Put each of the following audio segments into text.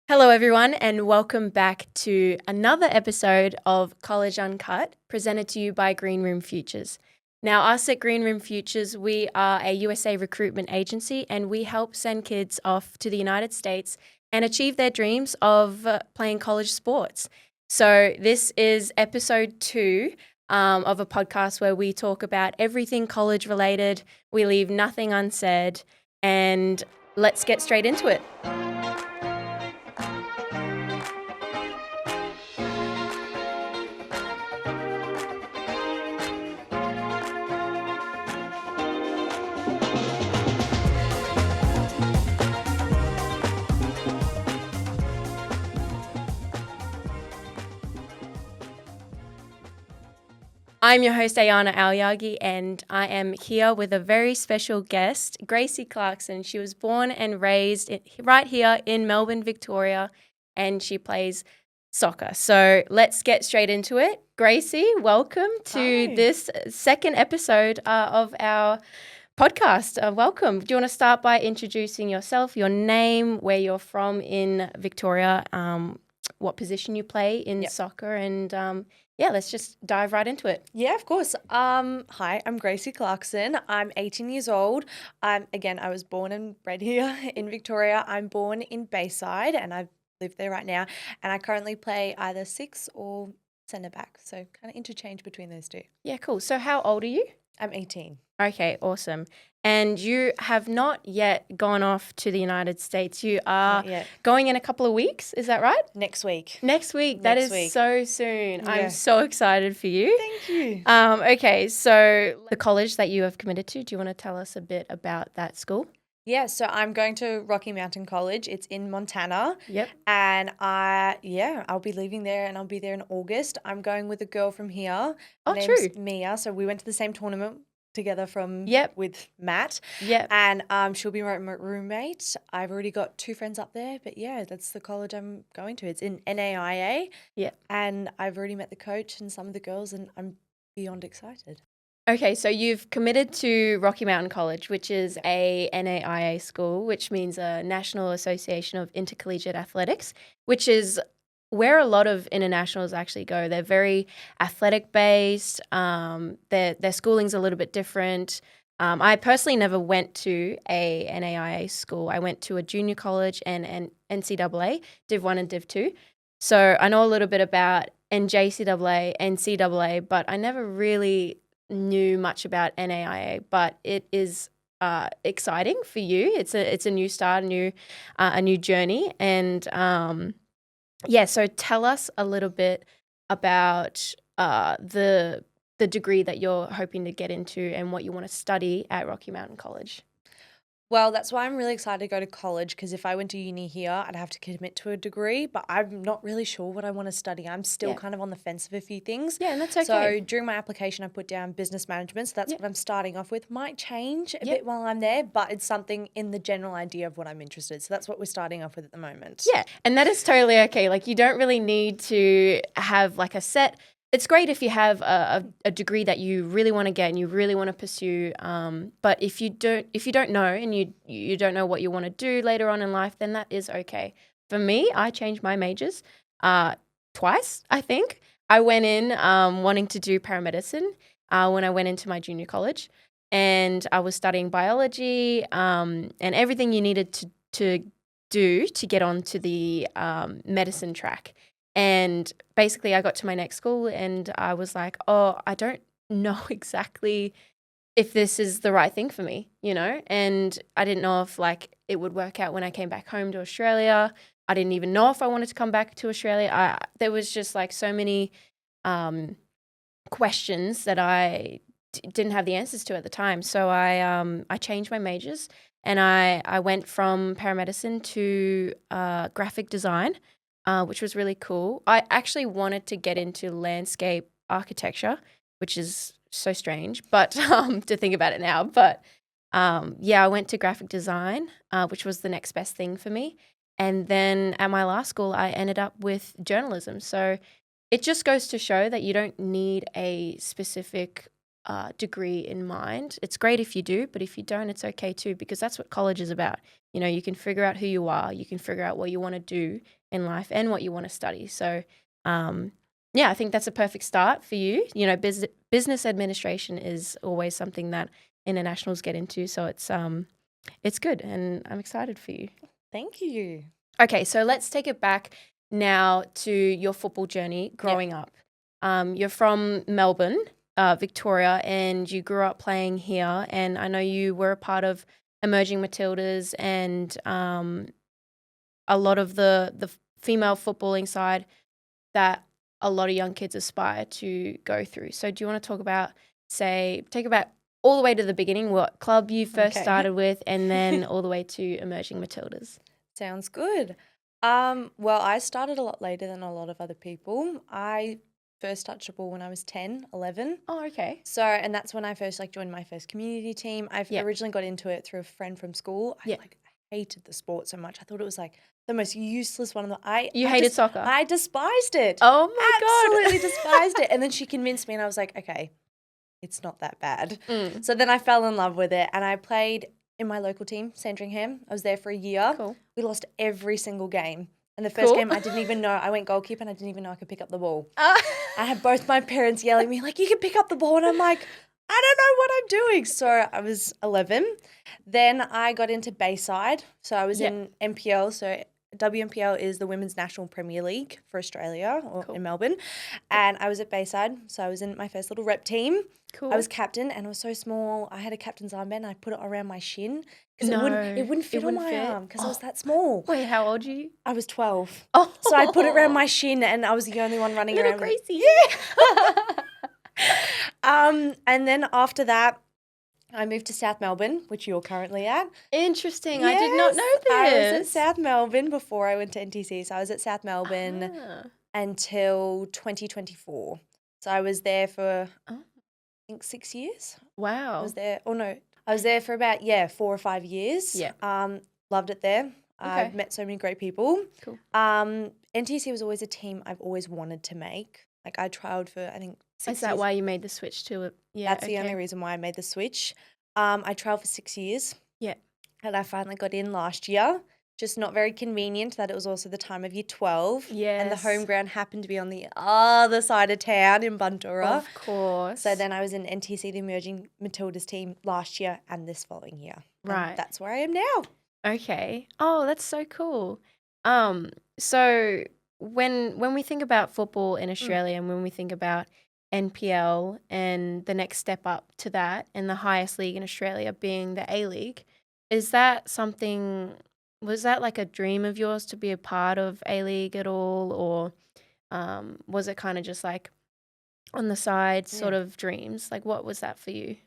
Hello, everyone, and welcome back to another episode of College Uncut, presented to you by Green Room Futures. Now, us at Green Room Futures, we are a USA recruitment agency, and we help send kids off to the United States and achieve their dreams of playing college sports. So this is episode 2 of a podcast where we talk about everything college related. We leave nothing unsaid, and let's get straight into it. I'm your host, Ayana Aoyagi, and I am here with a very special guest, Gracie Clarkson. She was born and raised right here in Melbourne, Victoria, and she plays soccer. So let's get straight into it. Gracie, welcome to this second episode of our podcast. Welcome. Do you want to start by introducing yourself, your name, where you're from in Victoria, what position you play in soccer, and let's just dive right into it. Yeah, of course. Hi, I'm Gracie Clarkson. I'm 18 years old. I was born and bred here in Victoria. I'm born in Bayside and I live there right now. And I currently play either six or centre back. So kind of interchange between those two. Yeah, cool. So how old are you? I'm 18. Okay, awesome. And you have not yet gone off to the United States. You are going in a couple of weeks. Is that right? Next week. Next week. That is so soon. Yeah. I'm so excited for you. Thank you. Okay, so the college that you have committed to, do you want to tell us a bit about that school? Yeah, so I'm going to Rocky Mountain College. It's in Montana. Yep. And I'll be leaving there and I'll be there in August. I'm going with a girl from here. Oh, Her true. name's Mia. So we went to the same tournament together with Matt. Yep. And she'll be my roommate. I've already got 2 friends up there, but yeah, that's the college I'm going to. It's in NAIA. Yeah. And I've already met the coach and some of the girls and I'm beyond excited. Okay, so you've committed to Rocky Mountain College, which is a NAIA school, which means a National Association of Intercollegiate Athletics, which is where a lot of internationals actually go. They're very athletic based. Their schooling's a little bit different. I personally never went to a NAIA school. I went to a junior college and an NCAA, Div 1 and Div 2. So I know a little bit about NJCAA, NCAA, but I never really knew much about NAIA, but it is exciting for you. It's a new start, a new journey, and so tell us a little bit about the degree that you're hoping to get into and what you want to study at Rocky Mountain College. Well, that's why I'm really excited to go to college because if I went to uni here, I'd have to commit to a degree, but I'm not really sure what I want to study. I'm still kind of on the fence of a few things. Yeah, and that's okay. So during my application, I put down business management, so that's what I'm starting off with. Might change a bit while I'm there, but it's something in the general idea of what I'm interested in. So that's what we're starting off with at the moment. Yeah, and that is totally okay. Like, you don't really need to have like a set. It's great if you have a degree that you really want to get and you really want to pursue. But if you don't know and you don't know what you want to do later on in life, then that is okay. For me, I changed my majors twice, I think. I went in wanting to do paramedicine when I went into my junior college, and I was studying biology and everything you needed to do to get onto the medicine track. And basically I got to my next school and I was like, oh, I don't know exactly if this is the right thing for me, and I didn't know if like it would work out when I came back home to Australia. I didn't even know if I wanted to come back to Australia. There was just like so many questions that I didn't have the answers to at the time. So I changed my majors and I went from paramedicine to graphic design. Which was really cool. I actually wanted to get into landscape architecture, which is so strange, but to think about it now. But I went to graphic design, which was the next best thing for me. And then at my last school, I ended up with journalism. So it just goes to show that you don't need a specific degree in mind. It's great if you do, but if you don't, it's okay too, because that's what college is about. You know, you can figure out who you are, you can figure out what you want to do in life and what you want to study. So, yeah, I think that's a perfect start for you. You know, business administration is always something that internationals get into, so it's good, and I'm excited for you. Thank you. Okay, so let's take it back now to your football journey growing up. You're from Melbourne, Victoria, and you grew up playing here. And I know you were a part of Emerging Matildas and a lot of the female footballing side that a lot of young kids aspire to go through. So do you want to talk about, take about all the way to the beginning, what club you first started with, and then all the way to Emerging Matildas? Sounds good. Well, I started a lot later than a lot of other people. I first touched a ball when I was 10, 11. Oh, okay. So, and that's when I first joined my first community team. I originally got into it through a friend from school. I hated the sport so much. I thought it was like the most useless one. You hated soccer? I despised it. Oh my God. Absolutely despised it. And then she convinced me and I was like, okay, it's not that bad. So then I fell in love with it and I played in my local team, Sandringham. I was there for a year. Cool. We lost every single game. And the first game, I didn't even know. I went goalkeeper and I didn't even know I could pick up the ball. I had both my parents yelling at me like, you can pick up the ball. And I'm like, I don't know what I'm doing. So I was 11. Then I got into Bayside. So I was in NPL. So WNPL is the Women's National Premier League for Australia or in Melbourne. And I was at Bayside. So I was in my first little rep team. Cool. I was captain and I was so small. I had a captain's armband and I put it around my shin because it wouldn't fit on my arm because I was that small. Wait, how old are you? I was 12. Oh. So I put it around my shin and I was the only one running around. Gracie. And then after that, I moved to South Melbourne, which you're currently at. Interesting. Yes, I did not know this. I was at South Melbourne before I went to NTC. So I was at South Melbourne until 2024. So I was there for, I think, 6 years. Wow. I was there for about, 4 or 5 years. Yeah. Loved it there. I've met so many great people. Cool. NTC was always a team I've always wanted to make. Like I trialed for, I think, 6 years. Is that why you made the switch to it? Yeah, that's the only reason why I made the switch. I trialed for 6 years. Yeah. And I finally got in last year. Just not very convenient that it was also the time of year 12. Yes. And the home ground happened to be on the other side of town in Bundoora. Of course. So then I was in NTC, the Emerging Matildas team, last year and this following year. Right. And that's where I am now. Okay. Oh, that's so cool. So when we think about football in Australia and when we think about NPL and the next step up to that and the highest league in Australia being the A-League, was that like a dream of yours to be a part of A-League at all, or was it kind of just like on the side sort of dreams? Like what was that for you?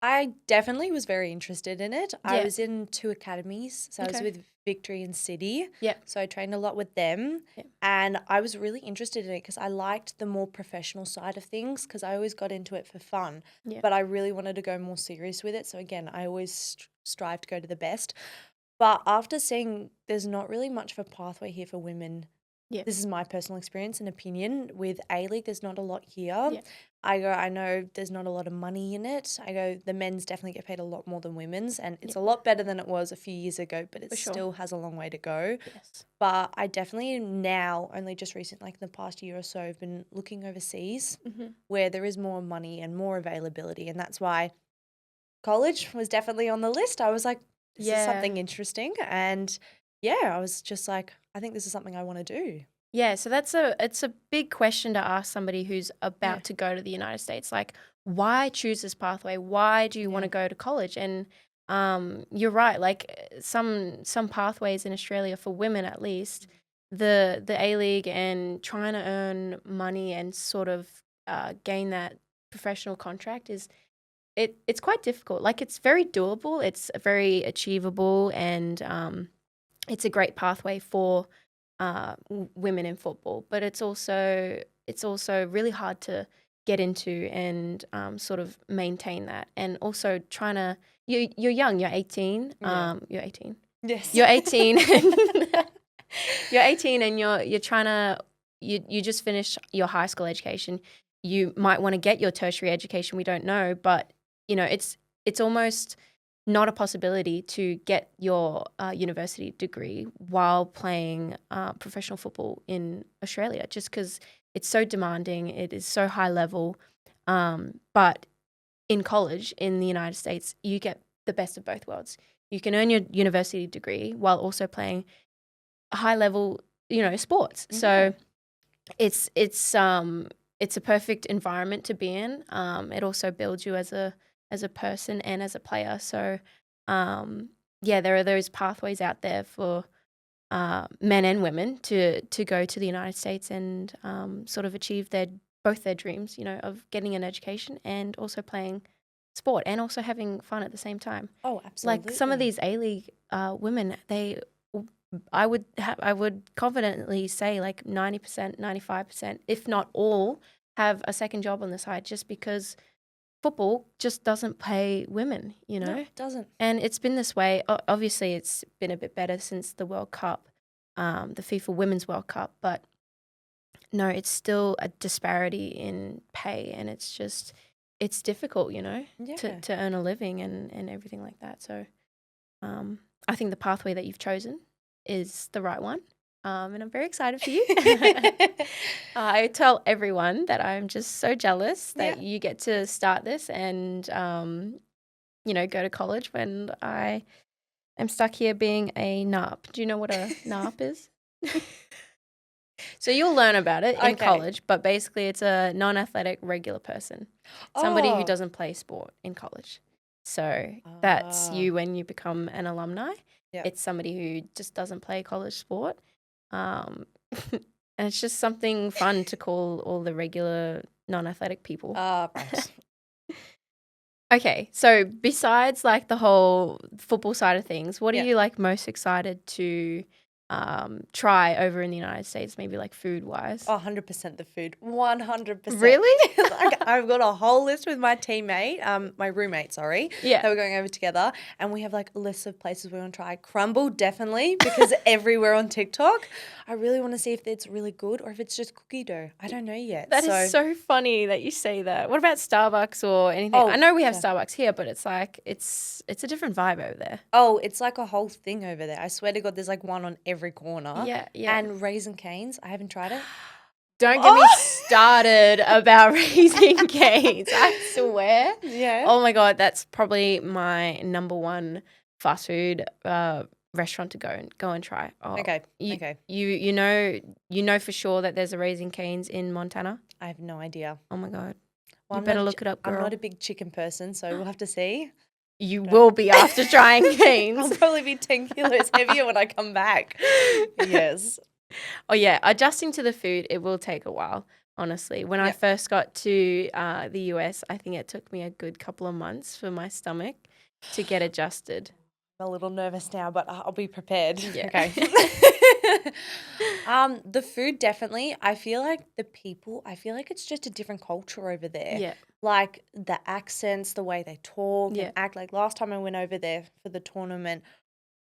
I definitely was very interested in it. I was in 2 academies. So I was with Victory and City. Yeah. So I trained a lot with them. Yeah. And I was really interested in it because I liked the more professional side of things because I always got into it for fun. Yeah. But I really wanted to go more serious with it. So again, I always strive to go to the best. But after seeing there's not really much of a pathway here for women, this is my personal experience and opinion, with A-League, there's not a lot here. Yeah. I know there's not a lot of money in it. The men's definitely get paid a lot more than women's, and it's a lot better than it was a few years ago, but it still has a long way to go. Yes. But I definitely now, only just recently, like in the past year or so, have been looking overseas where there is more money and more availability, and that's why college was definitely on the list. I was like, this is something interesting, and I was just like, I think this is something I want to do. Yeah, so it's a big question to ask somebody who's about to go to the United States. Like, why choose this pathway? Why do you want to go to college? And you're right. Like some pathways in Australia for women, at least, the A-League and trying to earn money and sort of gain that professional contract it's quite difficult. Like it's very doable. It's very achievable, and it's a great pathway for women in football, but it's also really hard to get into and sort of maintain that, and also trying to you're young, you're 18, you're 18, yes, you're 18, you're 18, and you're trying to you just finished your high school education, you might want to get your tertiary education. We don't know, but it's almost not a possibility to get your university degree while playing professional football in Australia, just because it's so demanding. It is so high level. But in college in the United States, you get the best of both worlds. You can earn your university degree while also playing high level, sports. Yeah. So it's a perfect environment to be in. It also builds you as a person and as a player. So there are those pathways out there for men and women to go to the United States and sort of achieve both their dreams, of getting an education and also playing sport and also having fun at the same time. Oh, absolutely. Like some of these A-League women, I would confidently say like 90%, 95%, if not all, have a second job on the side just because football just doesn't pay women, No, it doesn't. And it's been this way. Obviously, it's been a bit better since the World Cup, the FIFA Women's World Cup, but no, it's still a disparity in pay, and it's difficult, to earn a living and everything like that. So I think the pathway that you've chosen is the right one. And I'm very excited for you. I tell everyone that I'm just so jealous that you get to start this and, go to college when I am stuck here being a NARP. Do you know what a NARP is? So you'll learn about it in college, but basically it's a non-athletic regular person, somebody who doesn't play sport in college. So that's you when you become an alumni. Yep. It's somebody who just doesn't play college sport. And it's just something fun to call all the regular non-athletic people. Right. Okay, so besides like the whole football side of things, what are you like most excited to try over in the United States, maybe like food-wise? 100% the food. 100%. Really? I've got a whole list with my teammate, my roommate, sorry. Yeah. That we're going over together. And we have like a list of places we want to try. Crumble, definitely, because everywhere on TikTok. I really want to see if it's really good or if it's just cookie dough. I don't know yet. That is so funny that you say that. What about Starbucks or anything? I know we have Starbucks here, but it's like it's a different vibe over there. Oh, it's like a whole thing over there. I swear to God, there's like one on every corner. Yeah. And Raisin Canes, I haven't tried it. Don't get me started about Raising Cane's. I swear. Yeah. Oh my God, that's probably my number one fast food restaurant to go and try. Oh, okay. You know for sure that there's a Raising Cane's in Montana? I have no idea. Oh my God. Well, you better look it up, girl. I'm not a big chicken person, so we'll have to see. You will be after trying Cane's. I'll probably be 10 kilos heavier when I come back. Yes. Oh, yeah. Adjusting to the food, it will take a while, honestly. When I first got to the US, I think it took me a good couple of months for my stomach to get adjusted. I'm a little nervous now, but I'll be prepared. Yeah. Okay. The food, definitely. I feel like it's just a different culture over there. Yeah. Like the accents, the way they talk Yeah. and act. Like last time I went over there for the tournament,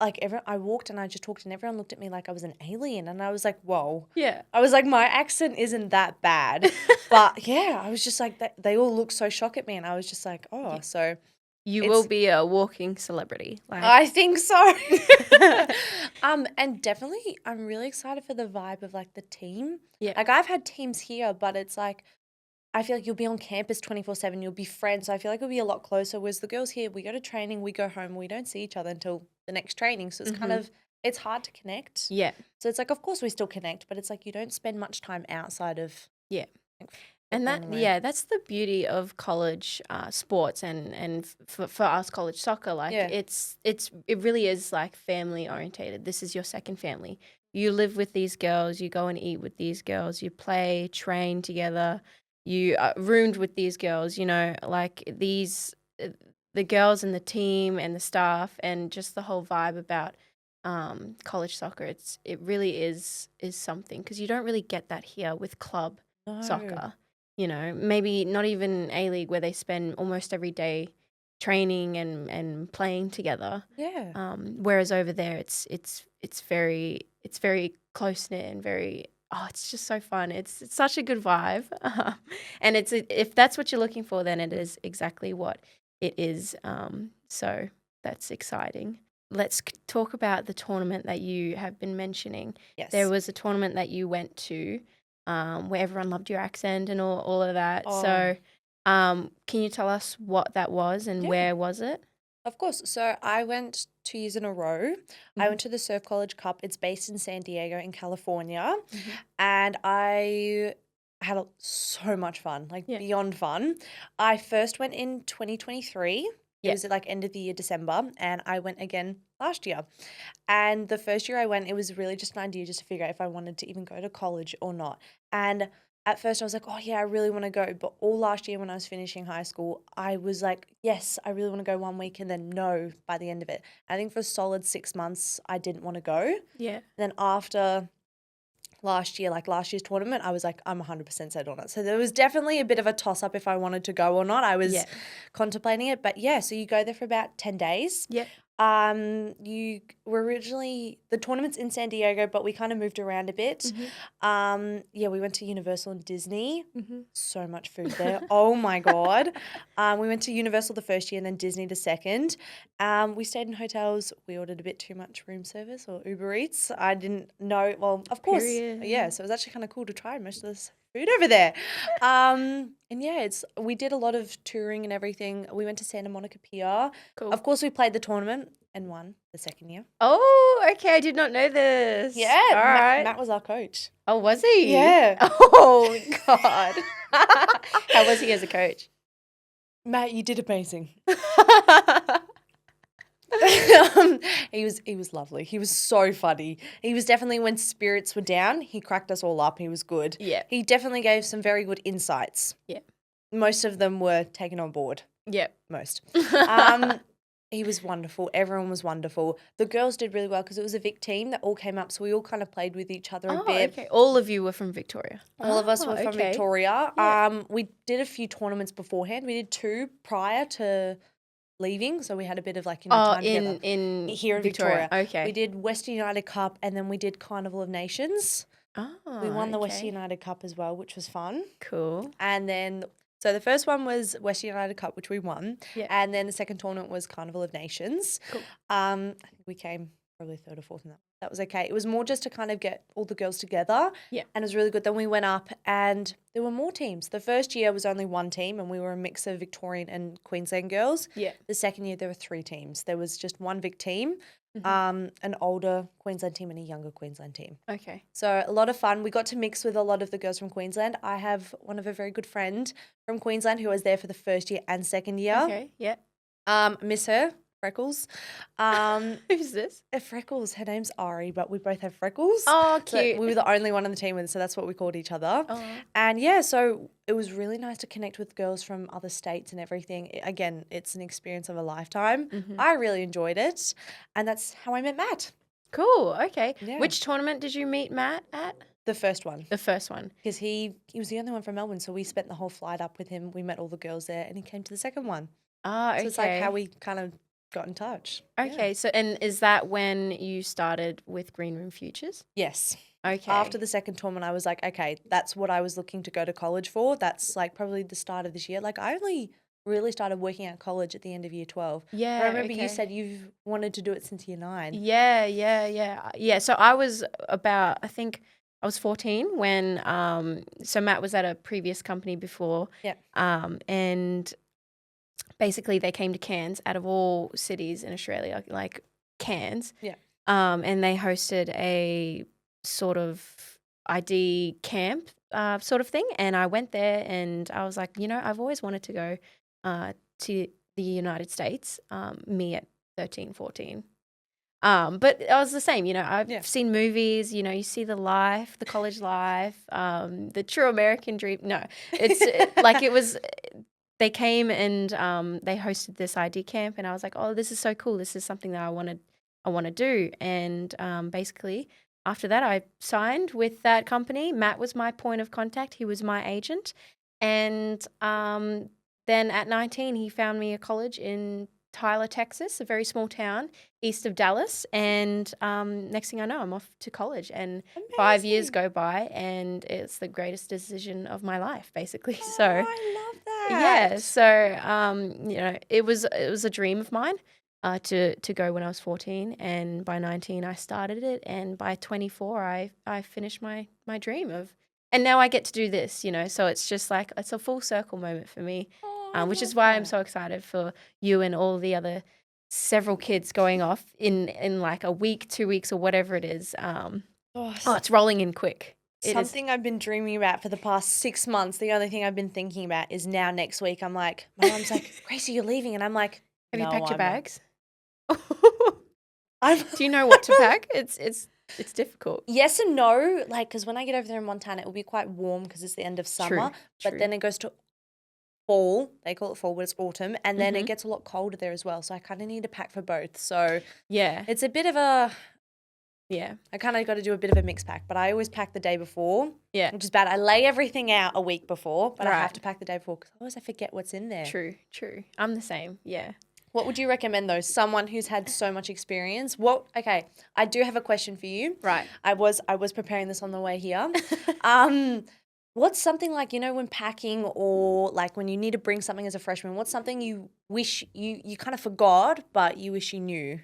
like I walked and I just talked and everyone looked at me like I was an alien and I was like, whoa. Yeah. I was like, my accent isn't that bad. But yeah, I was just like, they all looked so shocked at me and I was just like, oh, so. You will be a walking celebrity. I think so. And definitely I'm really excited for the vibe of like the team. Yeah. Like I've had teams here, but it's like I feel like you'll be on campus 24/7, you'll be friends. So I feel like it'll be a lot closer. Whereas the girls here, we go to training, we go home, we don't see each other until the next training. So it's kind of it's hard to connect. Yeah. So it's like of course we still connect, but it's like you don't spend much time outside of And that's the beauty of college sports and for us college soccer. Like it really is like family orientated. This is your second family. You live with these girls. You go and eat with these girls. You play, train together. You are roomed with these girls. Like the girls and the team and the staff and just the whole vibe about college soccer. It really is something because you don't really get that here with club soccer. Maybe not even A-League where they spend almost every day training and playing together. Yeah. Whereas over there, it's very close knit and very it's just so fun. It's such a good vibe. And if that's what you're looking for, then it is exactly what it is. So that's exciting. Let's talk about the tournament that you have been mentioning. Yes. There was a tournament that you went to where everyone loved your accent and all of that. Oh. So can you tell us what that was and Yeah. where was it? Of course. So I went 2 years in a row. I went to the Surf College Cup. It's based in San Diego in California. And I had so much fun, like beyond fun. I first went in 2023. It was at like end of the year, December. And I went again last year. And the first year I went, it was really just an idea just to figure out if I wanted to even go to college or not. And at first I was like, oh yeah, I really want to go. But all last year when I was finishing high school, I was like, yes, I really want to go 1 week, and then no by the end of it. I think for a solid 6 months, I didn't want to go. Yeah. Then after last year, like last year's tournament, I was like, I'm 100% set on it. So there was definitely a bit of a toss up if I wanted to go or not. I was contemplating it. But yeah, so you go there for about 10 days. Yeah. You were originally, the tournament's in San Diego, but we kind of moved around a bit. Yeah, we went to Universal and Disney. So much food there. Oh my God. We went to Universal the first year and then Disney the second. We stayed in hotels. We ordered a bit too much room service or Uber Eats. I didn't know. Well, of course. Yeah, so it was actually kind of cool to try most of this food over there. And yeah, we did a lot of touring and everything. We went to Santa Monica Pier. Cool. Of course, we played the tournament and won the second year. Oh, okay. I did not know this. Yeah. All right. Matt was our coach. Oh, was he? Yeah. Oh, God. How was he as a coach? Matt, you did amazing. He was lovely. He was so funny. He was definitely, when spirits were down, he cracked us all up. He was good. Yeah. He definitely gave some very good insights. Yeah. Most of them were taken on board. Yeah. Most. He was wonderful. Everyone was wonderful. The girls did really well because it was a Vic team that all came up, so we all kind of played with each other a bit. Okay. All of you were from Victoria. All of us were from Victoria. Yeah. We did a few tournaments beforehand. We did 2 prior to leaving, so we had a bit of like time together. Here in Victoria. Okay. We did Western United Cup and then we did Carnival of Nations. Oh, we won the Western United Cup as well, which was fun. Cool. And then, so the first one was Western United Cup, which we won. Yeah. And then the second tournament was Carnival of Nations. Cool. I think we came probably 3rd or 4th in that. That was okay. It was more just to kind of get all the girls together. Yeah. And it was really good. Then we went up and there were more teams. The first year was only 1 team and we were a mix of Victorian and Queensland girls. Yeah. The second year there were 3 teams. There was just 1 Vic team, an older Queensland team and a younger Queensland team. Okay. So a lot of fun. We got to mix with a lot of the girls from Queensland. I have one of a very good friend from Queensland who was there for the first year and second year. Okay. Yeah. Miss her. Freckles. Who's this? Freckles. Her name's Ari, but we both have freckles. Oh, So cute. we were the only one on the team with, so that's what we called each other. Oh. And yeah, so it was really nice to connect with girls from other states and everything. Again, it's an experience of a lifetime. I really enjoyed it, and that's how I met Matt. Cool. Okay. Yeah. Which tournament did you meet Matt at? The first one. The first one. Because he was the only one from Melbourne, so we spent the whole flight up with him. We met all the girls there, and he came to the second one. Ah, okay. So it's like how we kind of got in touch. Okay, Yeah. so and is that when you started with Green Room Futures? Yes. Okay. After the second tournament, I was like, okay, that's what I was looking to go to college for. That's like probably the start of this year. Like I only really started working at college at the end of year 12. Yeah, I remember you okay. said you've wanted to do it since year 9. Yeah. So I was about, I think I was 14 when, so Matt was at a previous company before. Yeah. And basically they came to Cairns out of all cities in Australia, like Cairns. Yeah. And they hosted a sort of ID camp sort of thing. And I went there and I was like, I've always wanted to go to the United States, me at 13, 14. But I was the same, I've seen movies, you see the life, the college life, the true American dream. No, it's like it was, they came and they hosted this ID camp and I was like, oh, this is so cool. This is something that I want to do. And basically after that, I signed with that company. Matt was my point of contact. He was my agent. And then at 19, he found me a college in Tyler, Texas, a very small town east of Dallas. And next thing I know, I'm off to college. And 5 years Amazing. go by, and it's the greatest decision of my life, basically. Oh, So, I love yeah. that. So, it was a dream of mine to go when I was 14, and by 19 I started it, and by 24 I finished my dream of, and now I get to do this. So it's just like it's a full circle moment for me. Oh, I Which is love why I'm that. so excited for you and all the other several kids going off in like a week, 2 weeks, or whatever it is. Oh, It's rolling in quick. It is. something I've been dreaming about for the past 6 months. The only thing I've been thinking about is now next week. I'm like, my mom's like, Gracie, you're leaving. And I'm like, Have you no, packed your I'm not. bags? I'm Do you know what to pack? It's difficult. Yes and no. Like, because when I get over there in Montana, it will be quite warm because it's the end of summer. But True. then it goes to fall. They call it fall, but it's autumn. And then it Mhm. gets a lot colder there as well. So I kind of need to pack for both. So Yeah. it's a bit of a, Yeah. I kind of got to do a bit of a mix pack. But I always pack the day before, Yeah. which is bad. I lay everything out a week before, but I have Right. to pack the day before because otherwise I forget what's in there. True. I'm the same. Yeah. What would you recommend though? Someone who's had so much experience. Okay, I do have a question for you. Right. I was preparing this on the way here. What's something like, when packing or like when you need to bring something as a freshman, what's something you wish you kind of forgot but you wish you knew?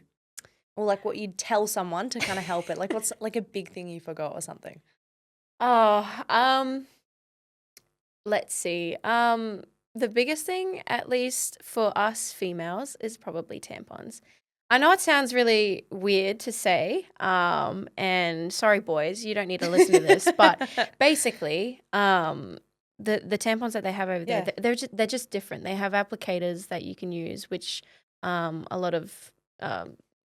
Or like what you'd tell someone to kind of help it? Like what's like a big thing you forgot or something? Oh, let's see. The biggest thing, at least for us females, is probably tampons. I know it sounds really weird to say, and sorry, boys, you don't need to listen to this, but basically, the tampons that they have over there, Yeah. they're just different. They have applicators that you can use, which a lot of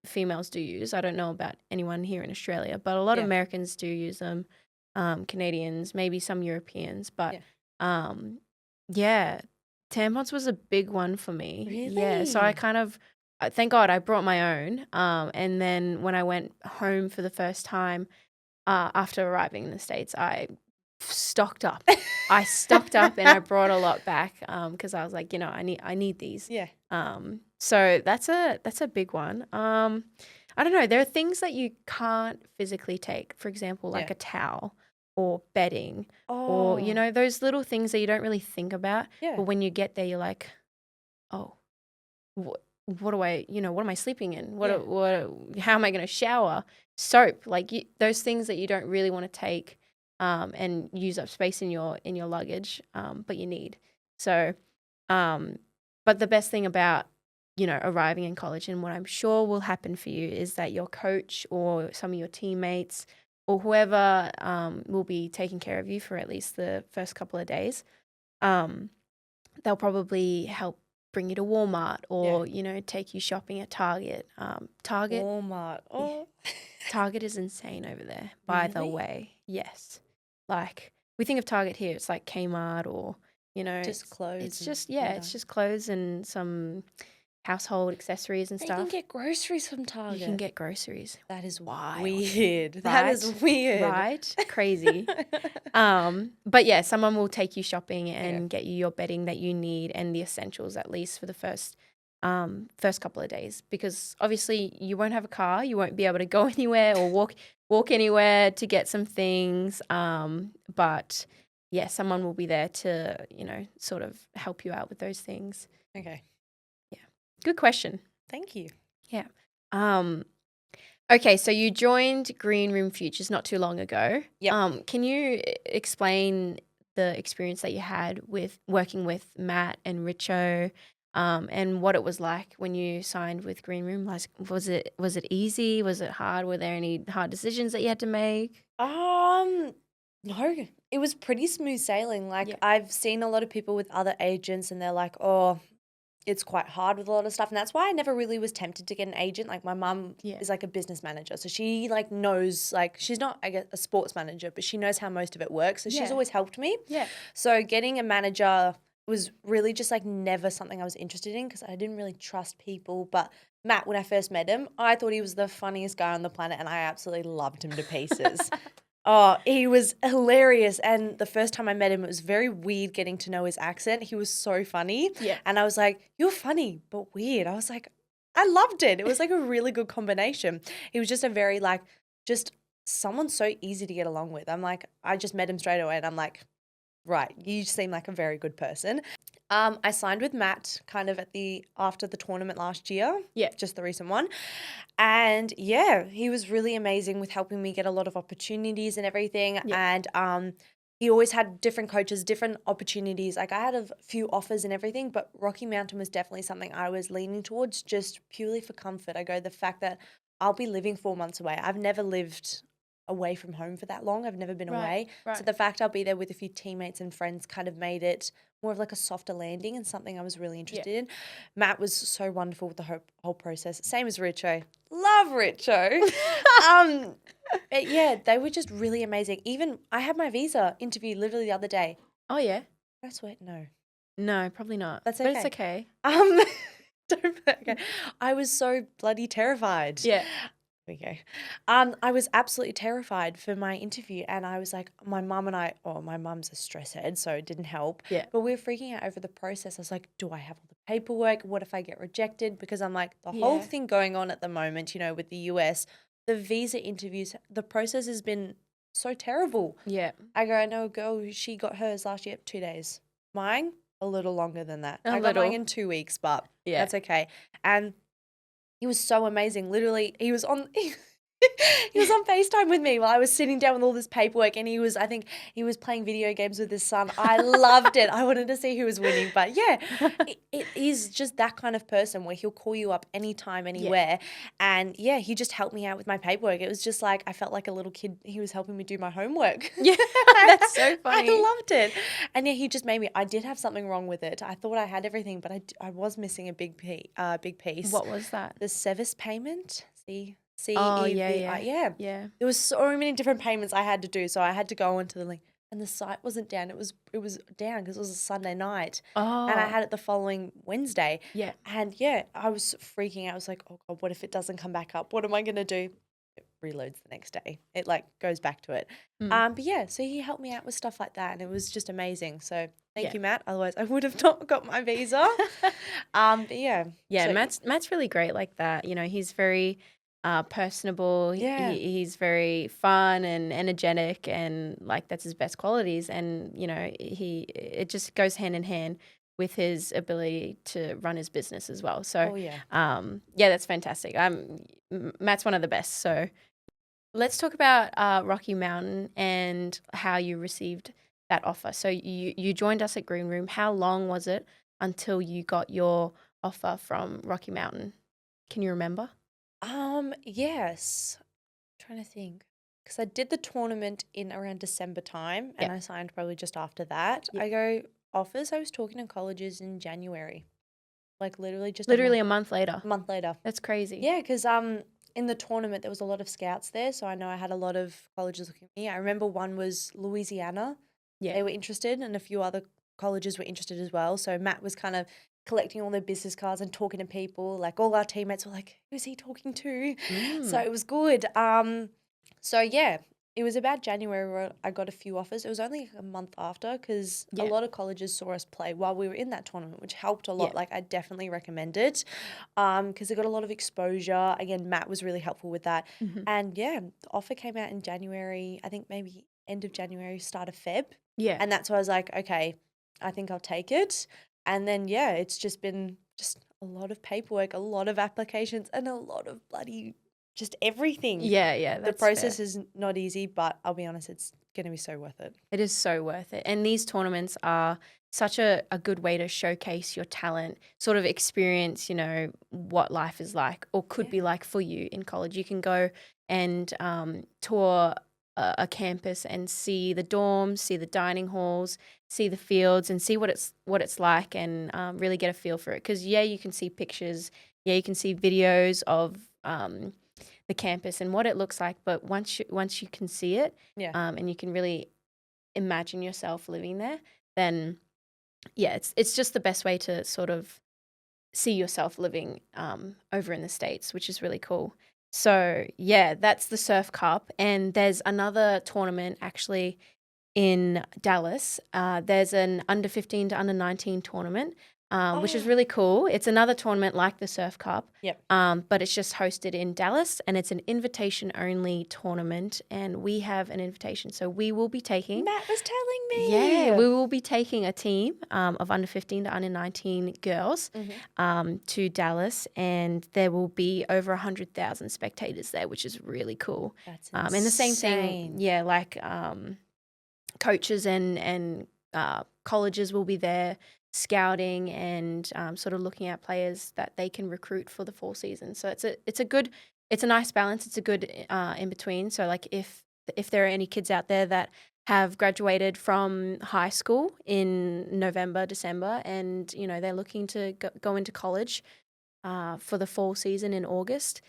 females do use. I don't know about anyone here in Australia, but a lot of Yeah. Americans do use them. Canadians, maybe some Europeans, but yeah, tampons was a big one for me. Yeah, so I Really? kind of thank God I brought my own. And then when I went home for the first time after arriving in the States, I stocked up. I stocked up and I brought a lot back because I was like, I need these. Yeah. So that's a big one. I don't know. There are things that you can't physically take. For example, like Yeah. a towel or bedding or, Oh. those little things that you don't really think about. Yeah. But when you get there, you're like, oh, what do what am I sleeping in? How am I going to shower? Soap, like those things that you don't really want to take and use up space in your luggage, but you need. So, but the best thing about arriving in college, and what I'm sure will happen for you, is that your coach or some of your teammates or whoever will be taking care of you for at least the first couple of days. They'll probably help bring you to Walmart or, take you shopping at Target. Target, Walmart. Oh. Target is insane over there, by the Really? way. Yes. Like, we think of Target here, it's like Kmart or, Just clothes. it's and just, all it's that. just clothes and some household accessories and You can stuff. get groceries from Target. You can get groceries. That is Wild. weird. That is Right? weird. Right? Crazy. But yeah, someone will take you shopping and Okay. get you your bedding that you need and the essentials, at least for the first couple of days, because obviously you won't have a car, you won't be able to go anywhere or walk anywhere to get some things. But yeah, someone will be there to sort of help you out with those things. Okay. Good question. Thank you. Yeah. Okay, so you joined Green Room Futures not too long ago. Yep. Can you explain the experience that you had with working with Matt and Richo, and what it was like when you signed with Green Room? Like, was it easy? Was it hard? Were there any hard decisions that you had to make? No, it was pretty smooth sailing. Like Yeah. I've seen a lot of people with other agents and they're like, oh, it's quite hard with a lot of stuff. And that's why I never really was tempted to get an agent. Like my mum Yeah. is like a business manager. So she like knows, like she's not, I guess, a sports manager, but she knows how most of it works. So she's Yeah. always helped me. Yeah. So getting a manager was really just like never something I was interested in because I didn't really trust people. But Matt, when I first met him, I thought he was the funniest guy on the planet and I absolutely loved him to pieces. Oh, he was hilarious. And the first time I met him, it was very weird getting to know his accent. He was so funny. Yeah. And I was like, you're funny, but weird. I was like, I loved it. It was like a really good combination. He was just a very just someone so easy to get along with. I'm like, I just met him straight away and I'm like, right, you seem like a very good person. I signed with Matt kind of after the tournament last year. Yeah. Just the recent one. And yeah, he was really amazing with helping me get a lot of opportunities and everything. Yeah. And he always had different coaches, different opportunities. Like I had a few offers and everything, but Rocky Mountain was definitely something I was leaning towards just purely for comfort. I go, the fact that I'll be living 4 months away. I've never lived away from home for that long. I've never been away. Right. So the fact I'll be there with a few teammates and friends kind of made it more of like a softer landing and something I was really interested in. Matt was so wonderful with the whole process. Same as Richo. Love Richo. But yeah, they were just really amazing. Even I had my visa interview literally the other day. Oh, yeah? Did I swear? No. No, probably not. That's But it's okay. okay. Okay. I was so bloody terrified. Yeah. Okay. I was absolutely terrified for my interview, and I was like, my mum's a stress head, so it didn't help. Yeah. But we were freaking out over the process. I was like, do I have all the paperwork? What if I get rejected? Because I'm like, the whole Yeah. thing going on at the moment, with the US, the visa interviews, the process has been so terrible. Yeah. I know a girl, she got hers last year, 2 days. Mine, a little longer than that. A I got mine little. in 2 weeks, but Yeah. that's okay. And he was so amazing. Literally, he was on he was on FaceTime with me while I was sitting down with all this paperwork, and I think he was playing video games with his son. I loved it. I wanted to see who was winning. But yeah, it is just that kind of person where he'll call you up anytime, anywhere. And yeah, he just helped me out with my paperwork. It was just like I felt like a little kid. He was helping me do my homework. Yeah. That's so funny. I loved it. And yeah, he just made me, I did have something wrong with it. I thought I had everything, but I was missing a big piece. What was that? The service payment. Oh, Yeah. Yeah. There was so many different payments I had to do, so I had to go onto the link, and the site wasn't down. It was down because it was a Sunday night, Oh. and I had it the following Wednesday. Yeah. And yeah, I was freaking out. I was like, oh God, what if it doesn't come back up? What am I gonna do? It reloads the next day. It goes back to it. But yeah, so he helped me out with stuff like that, and it was just amazing. So thank you, Matt. Otherwise, I would have not got my visa. But yeah. Yeah, So, Matt's really great like that. He's very personable. Yeah. He's very fun and energetic, and that's his best qualities. And it just goes hand in hand with his ability to run his business as well. So, oh yeah. yeah, that's fantastic. Matt's one of the best. So, let's talk about Rocky Mountain and how you received that offer. So, you joined us at Green Room. How long was it until you got your offer from Rocky Mountain? Can you remember? Yes. I'm trying to think. Because I did the tournament in around December time, and I signed probably just after that. Yeah. I go offers. I was talking to colleges in January, literally just Literally a month later. a month later. That's crazy. Yeah, because in the tournament there was a lot of scouts there, so I know I had a lot of colleges looking at me. I remember one was Louisiana. Yeah. They were interested, and a few other colleges were interested as well. So Matt was kind of collecting all their business cards and talking to people. All our teammates were like, who's he talking to? So it was good. So yeah, it was about January where I got a few offers. It was only a month after because a lot of colleges saw us play while we were in that tournament, which helped a lot. I definitely recommend it because it got a lot of exposure. Again, Matt was really helpful with that. And yeah, the offer came out in January, I think maybe end of January, start of Feb. Yeah. And that's why I was like, okay, I think I'll take it. And then, yeah, it's just been a lot of paperwork, a lot of applications, and a lot of bloody just everything. Yeah. The process is not easy, but I'll be honest, it's going to be so worth it. It is so worth it. And these tournaments are such a good way to showcase your talent, sort of experience, what life is like or could be like for you in college. You can go and tour a campus and see the dorms, see the dining halls, see the fields, and see what it's like, and really get a feel for it. Because you can see pictures, you can see videos of the campus and what it looks like, but once you can see it, and you can really imagine yourself living there, then it's just the best way to sort of see yourself living over in the States, which is really cool. So, yeah, that's the Surf Cup. And there's another tournament actually in Dallas. There's an under 15 to under 19 tournament, which is Oh, really cool. It's another tournament like the Surf Cup, yep. but it's just hosted in Dallas, and it's an invitation only tournament. And we have an invitation. So we will be taking. Matt was telling Yeah, me. we will be taking a team of under 15 to under 19 girls to Dallas, and there will be over 100,000 spectators there, which is really cool. That's And the same thing, insane. yeah, like coaches and colleges will be there scouting and sort of looking at players that they can recruit for the fall season. So it's a nice balance. It's a good in between. So like if there are any kids out there that have graduated from high school in November, December, and they're looking to go into college for the fall season in August,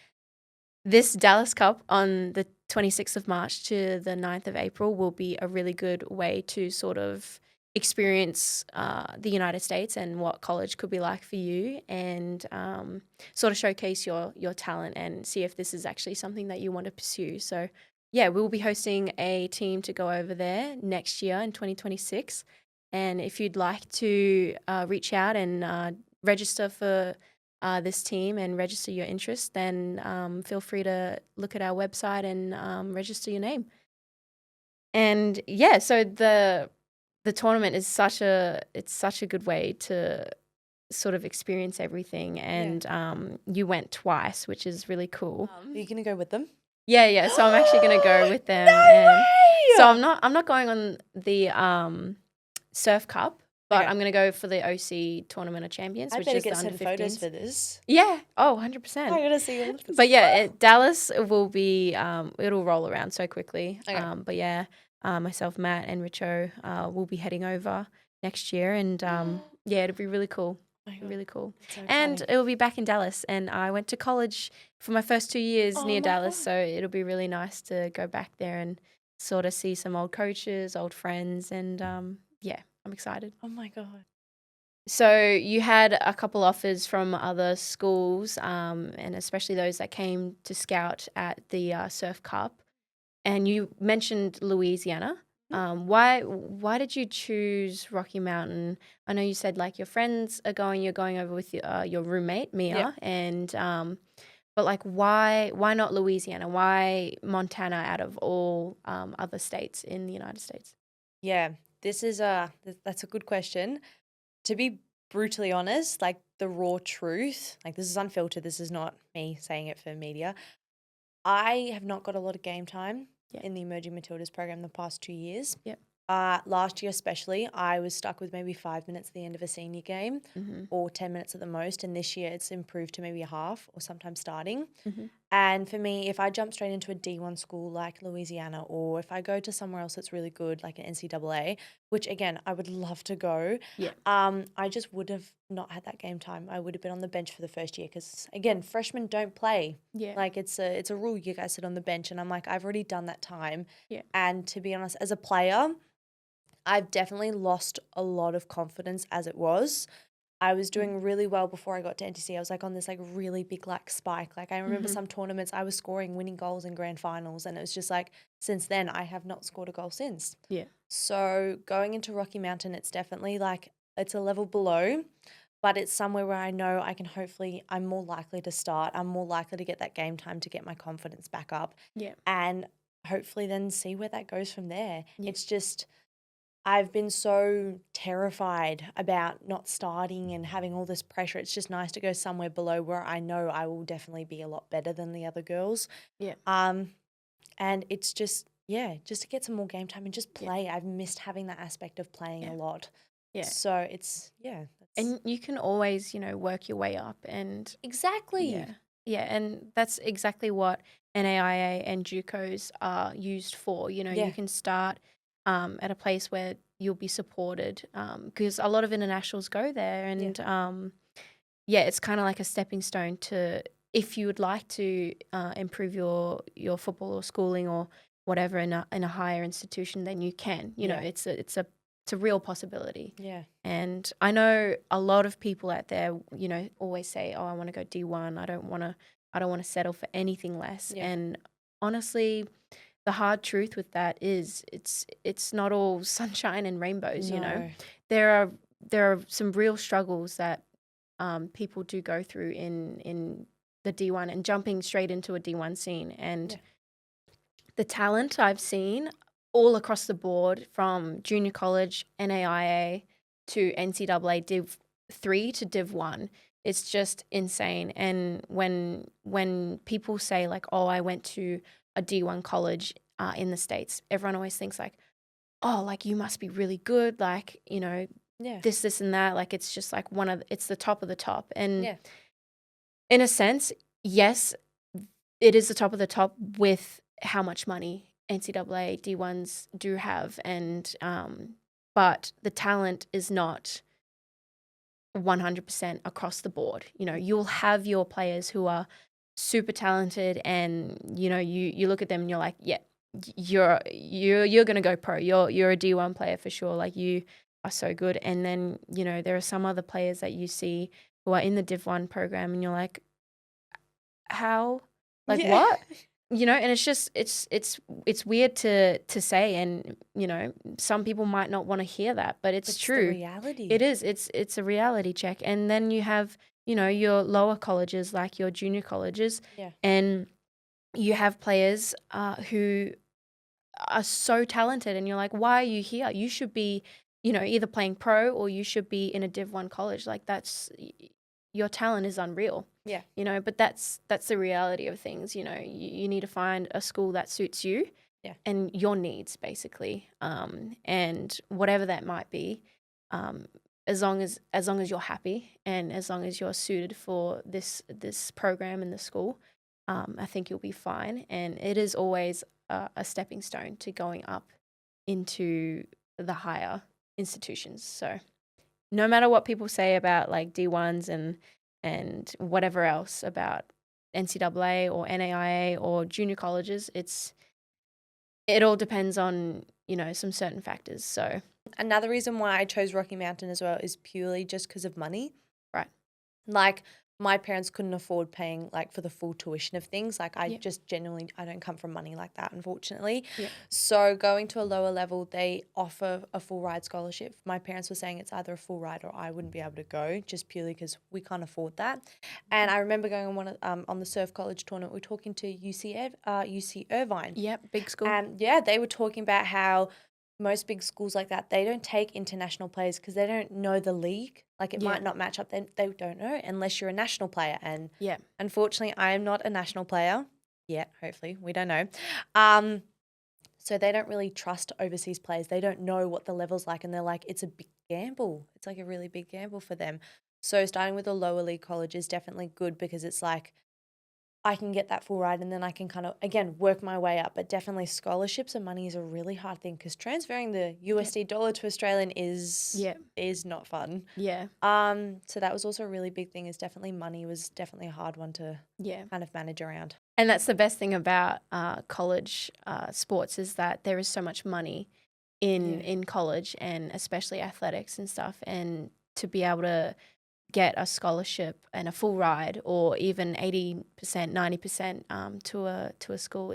this Dallas Cup on the 26th of March to the 9th of April will be a really good way to sort of experience the United States and what college could be like for you, and sort of showcase your talent and see if this is actually something that you want to pursue. So, yeah, we'll be hosting a team to go over there next year in 2026. And if you'd like to reach out and register for this team and register your interest, then feel free to look at our website and register your name. And yeah, so the tournament is such a good way to sort of experience everything. And you went twice, which is really cool. Are you gonna go with them? Yeah. So I'm actually gonna go with them. No and way! So I'm not going on the Surf Cup, but Okay. I'm gonna go for the OC Tournament of Champions, I which better is the get under some photos 15s. for this. Yeah. Oh, I 100%. gotta see all of this. But yeah, Dallas will be it'll roll around so quickly. Okay. But yeah, myself, Matt, and Richo will be heading over next year, and yeah, it'll be really cool. Oh my God, Really cool. that's so And exciting. it will be back in Dallas, and I went to college for my first 2 years Oh near my Dallas, God. so it'll be really nice to go back there and sort of see some old coaches, old friends, and yeah, I'm excited. Oh my God. So you had a couple offers from other schools, and especially those that came to scout at the Surf Cup. And you mentioned Louisiana. Why did you choose Rocky Mountain? I know you said like your friends are going, you're going over with your roommate Mia, Yep. and but like why not Louisiana? Why Montana out of all other states in the United States? Yeah, this is that's a good question. To be brutally honest, like the raw truth, like this is unfiltered. This is not me saying it for media. I have not got a lot of game time Yeah. in the Emerging Matildas program the past 2 years. Yep. Last year especially, I was stuck with maybe 5 minutes at the end of a senior game or 10 minutes at the most. And this year it's improved to maybe a half or sometimes starting. And for me, if I jump straight into a D1 school like Louisiana, or if I go to somewhere else that's really good, like an NCAA, which again, I would love to go, Yeah. I just would have not had that game time. I would have been on the bench for the first year because, again, freshmen don't play. Yeah. Like it's a rule you guys sit on the bench. And I'm like, I've already done that time. Yeah. And to be honest, as a player, I've definitely lost a lot of confidence as it was. I was doing really well before I got to NTC. I was like on this like really big like spike. Like I remember some tournaments I was scoring winning goals in grand finals, and it was just like since then I have not scored a goal since. Yeah. So going into Rocky Mountain, it's definitely like it's a level below, but it's somewhere where I know I can I'm more likely to start. I'm more likely to get that game time to get my confidence back up. Yeah. And hopefully then see where that goes from there. Yeah. It's just I've been so terrified about not starting and having all this pressure. It's just nice to go somewhere below where I know I will definitely be a lot better than the other girls. Yeah. And it's just to get some more game time and just play. I've missed having that aspect of playing a lot. Yeah. So it's that's And you can always, work your way up, and exactly. yeah, and that's exactly what NAIA and JUCOs are used for. You Yeah. can start at a place where you'll be supported, because a lot of internationals go there, and it's kind of like a stepping stone to, if you would like to improve your football or schooling or whatever in a higher institution, then you can. It's a real possibility. Yeah. And I know a lot of people out there, always say, "Oh, I want to go D1. I I don't want to settle for anything less. Yeah. And honestly, the hard truth with that is it's not all sunshine and rainbows, you know. No. There are some real struggles that people do go through in the D1 and jumping straight into a D1 scene. And Yeah. the talent I've seen all across the board, from junior college, NAIA to NCAA Div 3 to Div 1, it's just insane. And when people say like, oh, I went to a D1 college in the States, everyone always thinks like, oh, like you must be really good, like, you know, Yeah. this and that. Like it's just like it's the top of the top. And Yeah. in a sense, yes, it is the top of the top with how much money NCAA D1s do have, and but the talent is not 100% across the board. You know, you'll have your players who are super talented, and you know, you look at them and you're like, yeah, you're gonna go pro. You're a D1 player for sure. Like you are so good. And then you know there are some other players that you see who are in the Div 1 program, and you're like, how, like Yeah. what, you know. And it's just it's weird to say, and you know some people might not want to hear that, but it's It's the true. reality. It is. It's a reality check. And then you have, you know, your lower colleges, like your junior colleges, Yeah. and you have players who are so talented, and you're like, why are you here? You should be, you know, either playing pro or you should be in a Div 1 college. Like your talent is unreal. Yeah. You know, but that's the reality of things. You know, you need to find a school that suits you. Yeah. And your needs, basically. And whatever that might be, as long as you're happy and as long as you're suited for this program in the school, I think you'll be fine. And it is always a stepping stone to going up into the higher institutions. So no matter what people say about like D1s and whatever else about NCAA or NAIA or junior colleges, it all depends on, you know, some certain factors. So Another reason why I chose Rocky Mountain as well is purely just because of money. right. Like my parents couldn't afford paying like for the full tuition of things. Like I Yeah. just genuinely, I don't come from money like that, unfortunately. Yeah. So going to a lower level, they offer a full ride scholarship. My parents were saying it's either a full ride or I wouldn't be able to go, just purely because we can't afford that. And I remember going on on the surf college tournament, we were talking to UC Irvine. Yep, big school. And yeah, they were talking about how most big schools like that, they don't take international players because they don't know the league. Like it Yeah. might not match up. They don't know unless you're a national player. And Yeah. unfortunately, I am not a national player yet. Hopefully, we don't know. So they don't really trust overseas players. They don't know what the level's like, and they're like, it's a big gamble. It's like a really big gamble for them. So starting with a lower league college is definitely good because it's like I can get that full ride and then I can kind of, again, work my way up. But definitely scholarships and money is a really hard thing because transferring the USD dollar to Australian is not fun. Yeah. So that was also a really big thing, is definitely money was definitely a hard one to kind of manage around. And that's the best thing about college sports, is that there is so much money in college, and especially athletics and stuff. And to be able to get a scholarship and a full ride, or even 80%, 90% to a school,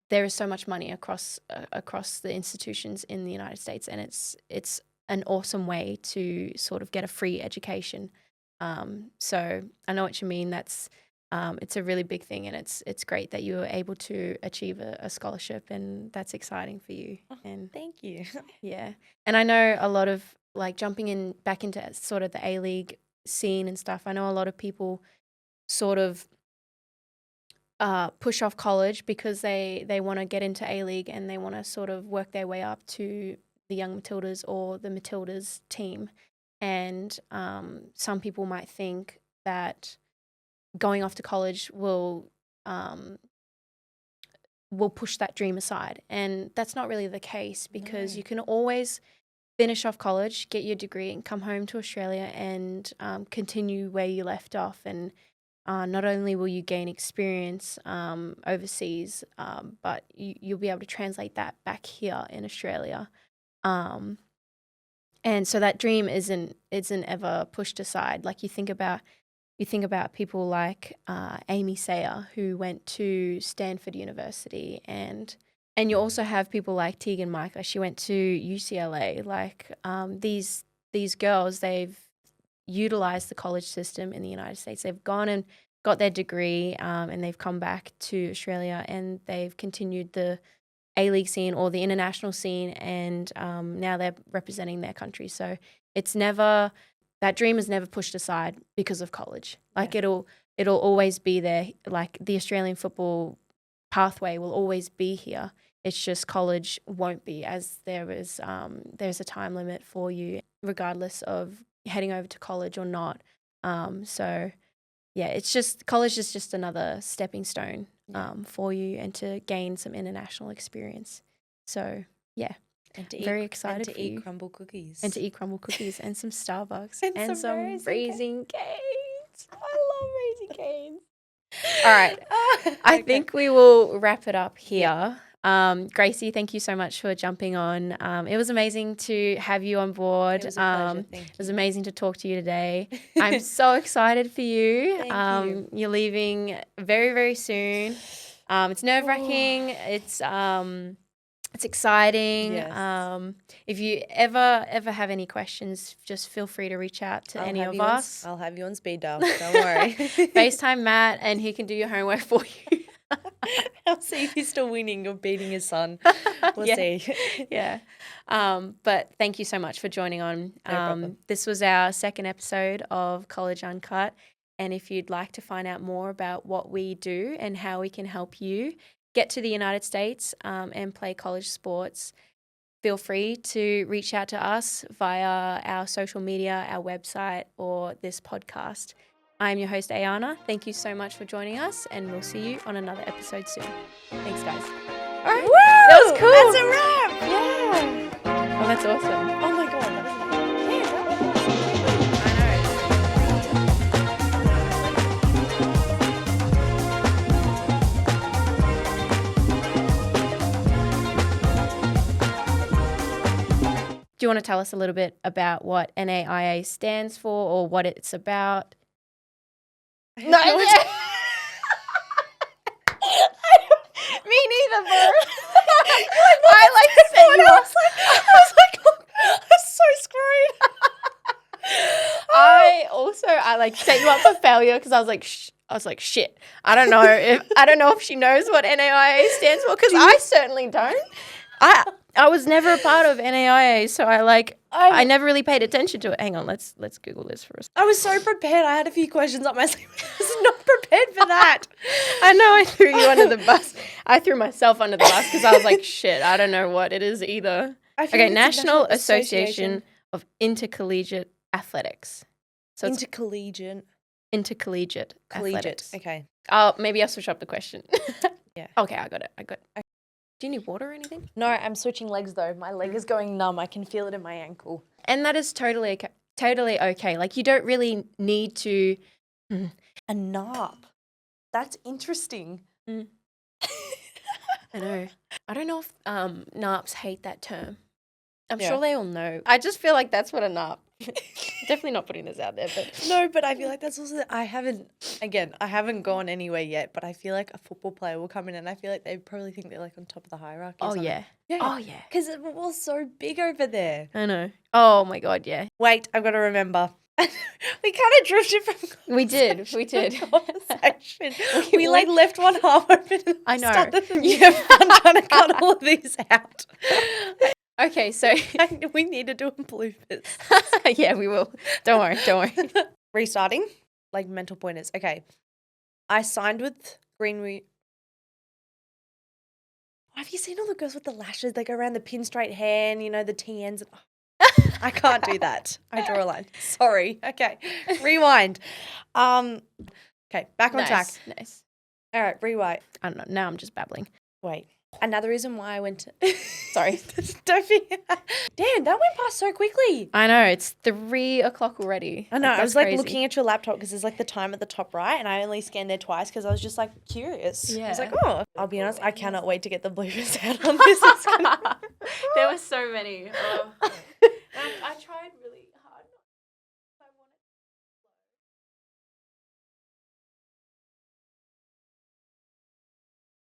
there is so much money across the institutions in the United States, and it's an awesome way to sort of get a free education. So I know what you mean. That's it's a really big thing, and it's great that you were able to achieve a scholarship, and that's exciting for you. And Thank you. yeah, and I know a lot of, like, jumping back into sort of the A-League scene and stuff, I know a lot of people sort of push off college because they want to get into A-League and they want to sort of work their way up to the Young Matildas or the Matildas team. And some people might think that going off to college will push that dream aside. And that's not really the case, because No. you can always finish off college, get your degree, and come home to Australia and continue where you left off. And not only will you gain experience overseas, but you'll be able to translate that back here in Australia. And so that dream isn't ever pushed aside. Like, you think about you think about people like Amy Sayer, who went to Stanford University, and you also have people like Tegan Micah. She went to UCLA. Like these girls, they've utilized the college system in the United States. They've gone and got their degree, and they've come back to Australia, and they've continued the A-League scene or the international scene, and now they're representing their country. So it's never, that dream is never pushed aside because of college. Like it'll always be there. Like the Australian football pathway will always be here. It's just college won't be, as there's a time limit for you regardless of heading over to college or not. So yeah, it's just, college is just another stepping stone for you and to gain some international experience. So yeah, and to very excited and to for eat you. crumble cookies. And to eat crumble cookies and some Starbucks And some some Raising Canes. I love Raising Canes. All right. I think we will wrap it up here. Gracie, thank you so much for jumping on. It was amazing to have you on board. It was a pleasure. Thank you. It was amazing to talk to you today. I'm so excited for you. Thank you. You're leaving very, very soon. It's nerve-wracking. It's exciting. Yes. If you ever have any questions, just feel free to reach out to any of us. I'll have you on speed dial. Don't worry. FaceTime Matt and he can do your homework for you. I'll see if he's still winning or beating his son. We'll see. Yeah. But thank you so much for joining on. No problem. This was our second episode of College Uncut. And if you'd like to find out more about what we do and how we can help you get to the United States and play college sports, feel free to reach out to us via our social media, our website, or this podcast. I'm your host, Ayana. Thank you so much for joining us, and we'll see you on another episode soon. Thanks, guys. All right. Woo! That was cool. That's a wrap. Yeah. Oh, that's awesome. Oh my god. That was Do you want to tell us a little bit about what NAIA stands for or what it's about? No, Me neither, bro. I set you up. I was like, oh, I'm so screwed. I set you up for failure because I was like, shit. I don't know if she knows what NAIA stands for because I certainly don't. I was never a part of NAIA, so I never really paid attention to it. Hang on, let's Google this for us. I was so prepared. I had a few questions up my sleeve. I was not prepared for that. I know I threw you under the bus. I threw myself under the bus because I was like, shit, I don't know what it is either. Okay, National Association of Intercollegiate Athletics. So it's Intercollegiate. Intercollegiate Athletics. Okay. Oh, maybe I'll switch up the question. Yeah. Okay, I got it. Do you need water or anything? No, I'm switching legs though. My leg is going numb. I can feel it in my ankle. And that is totally okay. Like, you don't really need to. A NARP. That's interesting. I know. I don't know if NARPs hate that term. I'm sure they all know. I just feel like that's what a NARP. Definitely not putting this out there, but no, but I feel like that's also, I haven't gone anywhere yet, but I feel like a football player will come in and I feel like they probably think they're like on top of the hierarchy. Oh yeah. Because it was so big over there. I know. Oh my god, yeah. Wait, I've got to remember. We kind of drifted from We did. conversation. We left one half open. And I know. started the new one trying to cut all of these out. Okay, so we need to do a bloopers. yeah, we will. Don't worry. Restarting, like mental pointers. Okay, I signed with Greenway. Have you seen all the girls with the lashes? They go around the pin straight hair and, the TNs. I can't do that. I draw a line. Sorry. Okay, rewind. Okay, back on track. Nice. All right, rewind. I don't know. Now I'm just babbling. Wait. Another reason why I went to... Sorry. Don't be... Damn, that went past so quickly. I know. It's 3:00 already. I know. I was crazy. looking at your laptop because there's the time at the top right and I only scanned there twice because I was just curious. Yeah. I was like, oh. I'll be honest, I cannot wait to get the bloopers out on this. There were so many. I tried